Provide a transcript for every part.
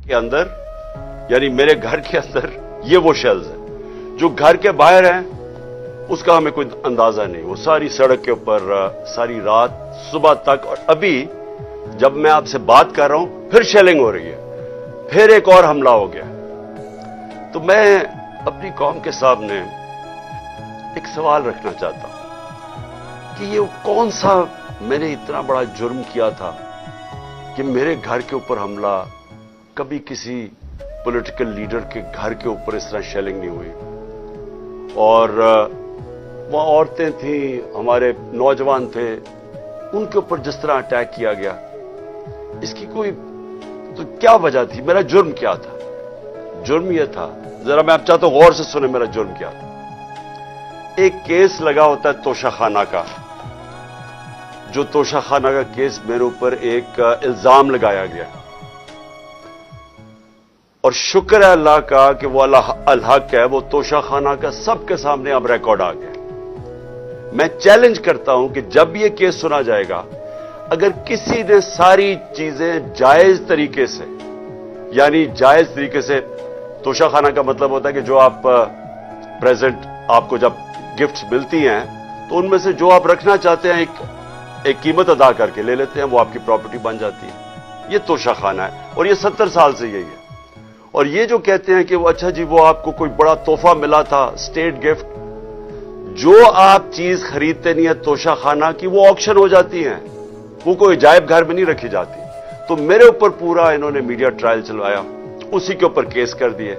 के अंदर, यानी मेरे घर के अंदर ये वो शेल्स हैं। जो घर के बाहर हैं उसका हमें कोई अंदाजा नहीं। वो सारी सड़क के ऊपर सारी रात सुबह तक, और अभी जब मैं आपसे बात कर रहा हूं फिर शेलिंग हो रही है, फिर एक और हमला हो गया। तो मैं अपनी कौम के सामने एक सवाल रखना चाहता हूं कि ये कौन सा मैंने इतना बड़ा जुर्म किया था कि मेरे घर के ऊपर हमला, कभी किसी पॉलिटिकल लीडर के घर के ऊपर इस तरह शेलिंग नहीं हुई। और वहां औरतें थीं, हमारे नौजवान थे, उनके ऊपर जिस तरह अटैक किया गया, इसकी कोई तो क्या वजह थी? मेरा जुर्म क्या था? जुर्म यह था, जरा मैं आप चाहता हूं गौर से सुने मेरा जुर्म क्या था। एक केस लगा होता है तोशाखाना का, जो तोशाखाना का केस मेरे ऊपर एक इल्जाम लगाया गया, और शुक्र है अल्लाह का कि वो अल-हक है, वो तोशाखाना का सबके सामने अब रिकॉर्ड आ गया। मैं चैलेंज करता हूं कि जब ये केस सुना जाएगा, अगर किसी ने सारी चीजें जायज तरीके से, यानी जायज तरीके से, तोशाखाना का मतलब होता है कि जो आप प्रेजेंट आपको जब गिफ्ट्स मिलती हैं तो उनमें से जो आप रखना चाहते हैं एक कीमत अदा करके ले लेते हैं, वो आपकी प्रॉपर्टी बन जाती है। ये तोशाखाना है, और ये 70 साल से यही है। और ये जो कहते हैं कि वो अच्छा जी वो आपको कोई बड़ा तोहफा मिला था, स्टेट गिफ्ट, जो आप चीज खरीदते नहीं है तोशाखाना की, वो ऑक्शन हो जाती है, वो कोई अजायब घर में नहीं रखी जाती। तो मेरे ऊपर पूरा इन्होंने मीडिया ट्रायल चलवाया, उसी के ऊपर केस कर दिए,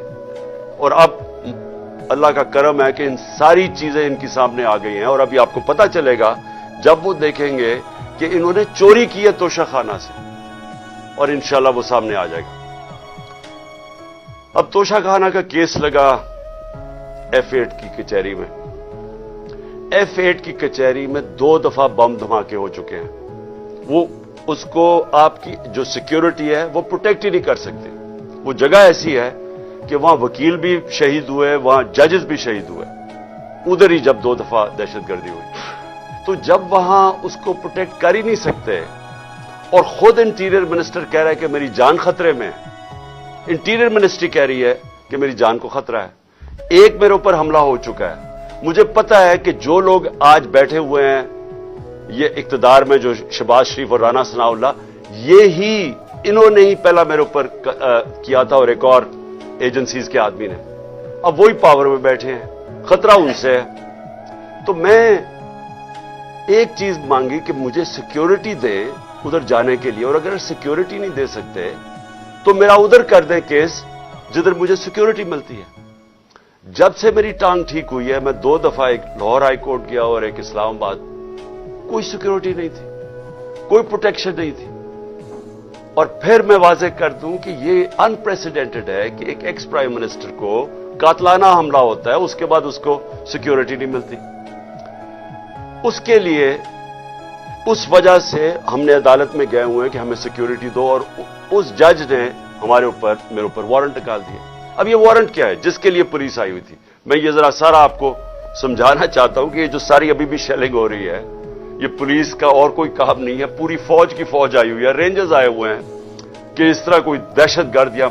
और अब अल्लाह का करम है कि इन सारी चीजें इनके सामने आ गई हैं। और अभी आपको पता चलेगा जब वो देखेंगे कि इन्होंने चोरी की है तोशाखाना से, और इंशाल्लाह वो सामने आ जाएगा। अब तोशाखाना का केस लगा F8 की कचहरी में। F8 की कचहरी में 2 दफा बम धमाके हो चुके हैं। वो उसको आपकी जो सिक्योरिटी है वो प्रोटेक्ट ही नहीं कर सकते। वो जगह ऐसी है कि वहां वकील भी शहीद हुए, वहां जजेस भी शहीद हुए, उधर ही जब 2 दफा दहशतगर्दी हुई। तो जब वहां उसको प्रोटेक्ट कर ही नहीं सकते, और खुद इंटीरियर मिनिस्टर कह रहा है कि मेरी जान खतरे में है, इंटीरियर मिनिस्ट्री कह रही है कि मेरी जान को खतरा है, एक मेरे ऊपर हमला हो चुका है। मुझे पता है कि जो लोग आज बैठे हुए हैं ये इक्तदार में, जो शहबाज शरीफ और राना सनाउल्लाह, ये ही इन्होंने ही पहला मेरे ऊपर किया था, और एक और एजेंसीज के आदमी ने, अब वही पावर में बैठे हैं, खतरा उनसे है। तो मैं एक चीज मांगी कि मुझे सिक्योरिटी दे उधर जाने के लिए, और अगर सिक्योरिटी नहीं दे सकते तो मेरा उधर कर दें केस जिधर मुझे सिक्योरिटी मिलती है। जब से मेरी टांग ठीक हुई है, मैं 2 दफा, एक लाहौर हाई कोर्ट गया और एक इस्लामाबाद, कोई सिक्योरिटी नहीं थी, कोई प्रोटेक्शन नहीं थी। और फिर मैं वाज़ेह कर दूं कि ये अनप्रेसिडेंटेड है कि एक एक्स प्राइम मिनिस्टर को कातलाना हमला होता है, उसके बाद उसको सिक्योरिटी नहीं मिलती। उसके लिए, उस वजह से हमने अदालत में गए हुए हैं कि हमें सिक्योरिटी दो, और उस जज ने हमारे ऊपर, मेरे ऊपर वारंट निकाल दिया। अब ये वारंट क्या है जिसके लिए पुलिस आई हुई थी? मैं ये जरा सारा आपको समझाना चाहता हूं कि ये जो सारी अभी भी शेलिंग हो रही है, ये पुलिस का और कोई काम नहीं है, पूरी फौज की फौज आई हुई है, रेंजर्स आए हुए हैं कि इस तरह कोई दहशतगर्द या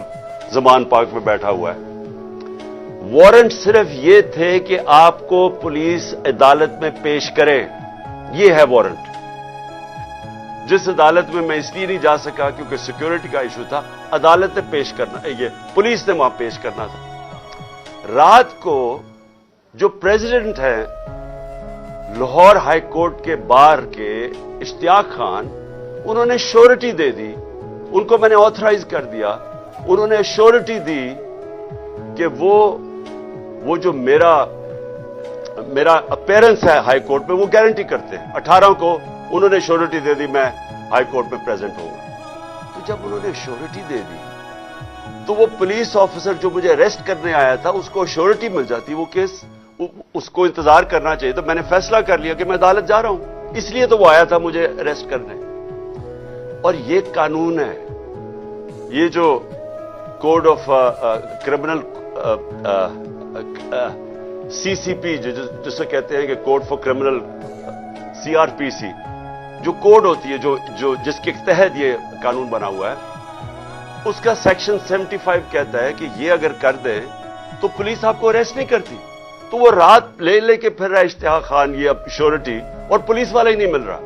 जमान पार्क में बैठा हुआ है। वारंट सिर्फ ये थे कि आपको पुलिस अदालत में पेश करे, ये है वारंट। जिस अदालत में मैं इसलिए नहीं जा सका क्योंकि सिक्योरिटी का इशू था, अदालत ने पेश करना, ये पुलिस ने वहां पेश करना था। रात को जो प्रेसिडेंट है लाहौर हाई कोर्ट के बार के, इश्तियाक खान, उन्होंने श्योरिटी दे दी, उनको मैंने ऑथराइज कर दिया, उन्होंने श्योरिटी दी कि वो जो मेरा अपीयरेंस है हाई कोर्ट में वो गारंटी करते हैं। 18 को उन्होंने श्योरिटी दे दी मैं हाई कोर्ट में प्रेजेंट होऊंगा। तो जब उन्होंने श्योरिटी दे दी तो वो पुलिस ऑफिसर जो मुझे अरेस्ट करने आया था उसको श्योरिटी मिल जाती, वो केस उसको इंतजार करना चाहिए। तो मैंने फैसला कर लिया कि मैं अदालत जा रहा हूं, इसलिए तो वो आया था मुझे अरेस्ट करने। और ये कानून है, ये जो कोड ऑफ क्रिमिनल CCP जिसे कहते हैं कि कोड फॉर क्रिमिनल CRPC, जो कोड होती है, जो जिसके तहत ये कानून बना हुआ है, اس کا سیکشن 75 کہتا ہے کہ یہ اگر کر دیں تو پولیس آپ کو اریسٹ نہیں کرتی. تو وہ رات لے کے پھر رہا ہے اشتہا خان یہ اب شیورٹی, اور پولیس والا ہی نہیں مل رہا.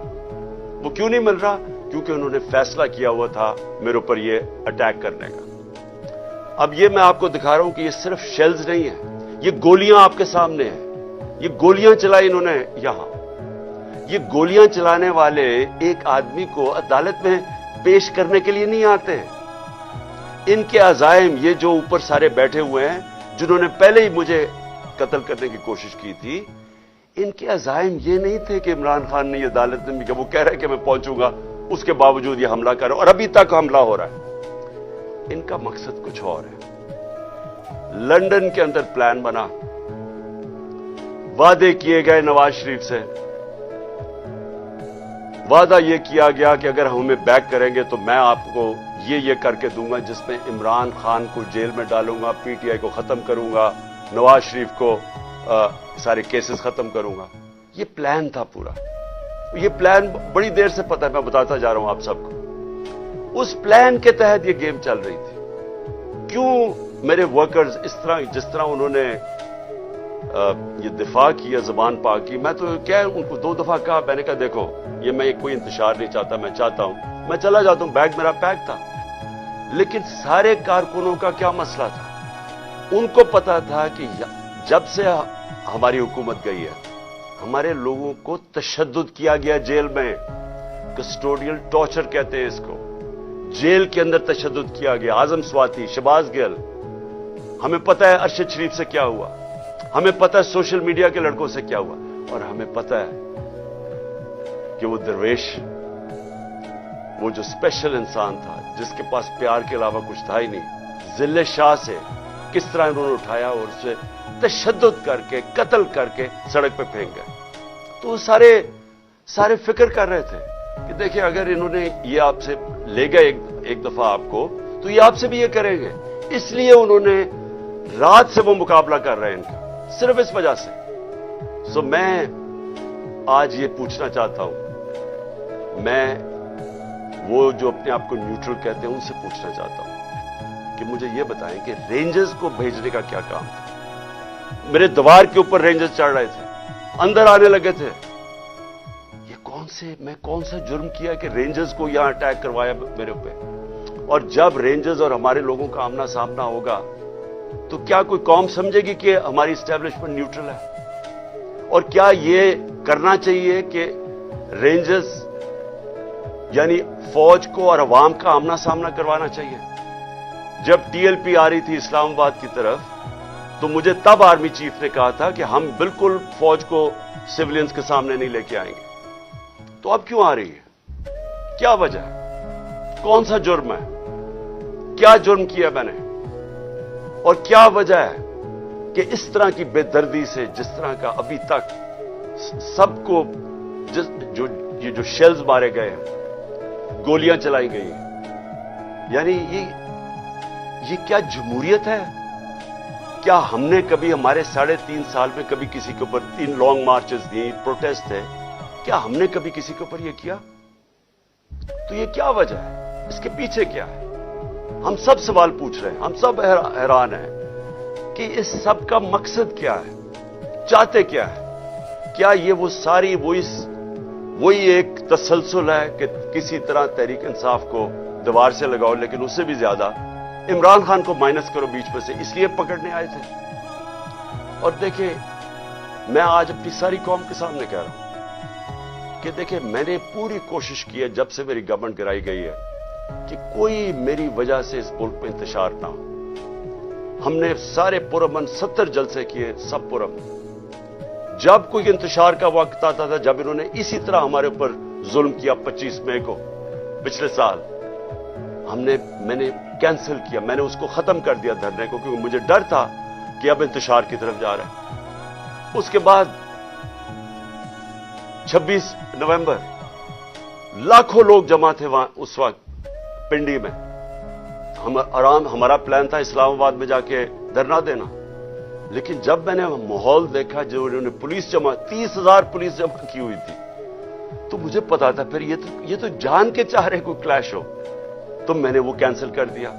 وہ کیوں نہیں مل رہا؟ کیونکہ انہوں نے فیصلہ کیا ہوا تھا میرے اوپر یہ اٹیک کرنے کا. اب یہ میں آپ کو دکھا رہا ہوں کہ یہ صرف شیلز نہیں ہیں, یہ گولیاں آپ کے سامنے ہیں. یہ گولیاں چلائی انہوں نے یہاں. یہ گولیاں چلانے والے ایک آدمی کو عدالت میں پیش کرنے کے لیے نہیں آتے. ان کے عزائم, یہ جو اوپر سارے بیٹھے ہوئے ہیں جنہوں نے پہلے ہی مجھے قتل کرنے کی کوشش کی تھی, ان کے عزائم یہ نہیں تھے کہ عمران خان نے یہ عدالت میں, کہ وہ کہہ رہے کہ میں پہنچوں گا, اس کے باوجود یہ حملہ کرو, اور ابھی تک حملہ ہو رہا ہے. ان کا مقصد کچھ اور ہے. لندن کے اندر پلان بنا, وعدے کیے گئے نواز شریف سے. وعدہ یہ کیا گیا کہ اگر ہمیں بیک کریں گے تو میں آپ کو یہ کر کے دوں گا, جس میں عمران خان کو جیل میں ڈالوں گا, پی ٹی آئی کو ختم کروں گا, نواز شریف کو سارے کیسز ختم کروں گا. یہ پلان تھا پورا. یہ پلان بڑی دیر سے پتا ہے, میں بتاتا جا رہا ہوں آپ سب کو. اس پلان کے تحت یہ گیم چل رہی تھی. کیوں میرے ورکرز اس طرح, جس طرح انہوں نے یہ دفاع کیا زبان پاک کی, میں تو کیا ان کو 2 دفعہ کہا, میں نے کہا دیکھو یہ میں کوئی انتشار نہیں چاہتا, میں چاہتا ہوں میں چلا جاتا ہوں, بیگ میرا پیک تھا. لیکن سارے کارکنوں کا کیا مسئلہ تھا؟ ان کو پتا تھا کہ جب سے ہماری حکومت گئی ہے ہمارے لوگوں کو تشدد کیا گیا جیل میں. کسٹوڈیل ٹارچر کہتے ہیں اس کو. جیل کے اندر تشدد کیا گیا. اعظم سواتی, شہباز گل, ہمیں پتا ہے ارشد شریف سے کیا ہوا, ہمیں پتا ہے سوشل میڈیا کے لڑکوں سے کیا ہوا, اور ہمیں پتا ہے کہ وہ درویش, وہ جو اسپیشل انسان تھا جس کے پاس پیار کے علاوہ کچھ تھا ہی نہیں, ذل شاہ سے کس طرح انہوں نے اٹھایا اور اسے تشدد کر کے قتل کر کے سڑک پہ پھینک گئے. تو سارے فکر کر رہے تھے کہ دیکھیں اگر انہوں نے یہ آپ سے لے گئے ایک دفعہ آپ کو, تو یہ آپ سے بھی یہ کریں گے. اس لیے انہوں نے رات سے وہ مقابلہ کر رہے ہیں ان کا, صرف اس وجہ سے. سو میں آج یہ پوچھنا چاہتا ہوں, میں وہ جو اپنے آپ کو نیوٹرل کہتے ہیں ان سے پوچھنا چاہتا ہوں کہ مجھے یہ بتائیں کہ رینجرز کو بھیجنے کا کیا کام تھا؟ میرے دیوار کے اوپر رینجرز چڑھ رہے تھے, اندر آنے لگے تھے. میں کون سا جرم کیا کہ رینجرز کو یہاں اٹیک کروایا میرے اوپر؟ اور جب رینجرز اور ہمارے لوگوں کا آمنا سامنا ہوگا تو کیا کوئی قوم سمجھے گی کہ ہماری اسٹیبلشمنٹ نیوٹرل ہے؟ اور کیا یہ کرنا چاہیے کہ رینجرز یعنی فوج کو اور عوام کا آمنا سامنا کروانا چاہیے؟ جب ٹی ایل پی آ رہی تھی اسلام آباد کی طرف تو مجھے تب آرمی چیف نے کہا تھا کہ ہم بالکل فوج کو سولینز کے سامنے نہیں لے کے آئیں گے. تو اب کیوں آ رہی ہے؟ کیا وجہ ہے؟ کون سا جرم ہے؟ کیا جرم کیا میں نے؟ اور کیا وجہ ہے کہ اس طرح کی بے دردی سے, جس طرح کا ابھی تک سب کو یہ جو شیلز مارے گئے ہیں, گولیاں چلائی گئی ہیں, یعنی یہ کیا جمہوریت ہے؟ کیا ہم نے کبھی ہمارے 3.5 سال میں کبھی کسی کے اوپر 3 لانگ مارچز دی, پروٹیسٹ تھے, کیا ہم نے کبھی کسی کے اوپر یہ کیا؟ تو یہ کیا وجہ ہے؟ اس کے پیچھے کیا ہے؟ ہم سب سوال پوچھ رہے ہیں, ہم سب حیران ہیں کہ اس سب کا مقصد کیا ہے, چاہتے کیا ہے؟ کیا یہ وہ ساری وہی ایک تسلسل ہے کہ کسی طرح تحریک انصاف کو دیوار سے لگاؤ, لیکن اس سے بھی زیادہ عمران خان کو مائنس کرو بیچ میں سے, اس لیے پکڑنے آئے تھے؟ اور دیکھیں میں آج اپنی ساری قوم کے سامنے کہہ رہا ہوں کہ دیکھیں میں نے پوری کوشش کی ہے جب سے میری گورنمنٹ گرائی گئی ہے کہ کوئی میری وجہ سے اس ملک میں انتشار نہ ہو. ہم نے سارے پرامن 70 جلسے کیے, سب پرامن. جب کوئی انتشار کا وقت آتا تھا, جب انہوں نے اسی طرح ہمارے اوپر ظلم کیا 25 مئی کو پچھلے سال, میں نے کینسل کیا, میں نے اس کو ختم کر دیا دھرنے کو, کیونکہ مجھے ڈر تھا کہ اب انتشار کی طرف جا رہا ہے. اس کے بعد 26 نومبر لاکھوں لوگ جمع تھے وہاں اس وقت پنڈی میں. ہمارا پلان تھا اسلام آباد میں جا کے دھرنا دینا, لیکن جب میں نے ماحول دیکھا جو انہوں نے پولیس جمع 30,000 پولیس جمع کی ہوئی تھی, تو مجھے پتا تھا پھر یہ تو جان کے چاہ رہے کوئی کلیش ہو, تو میں نے وہ کینسل کر دیا.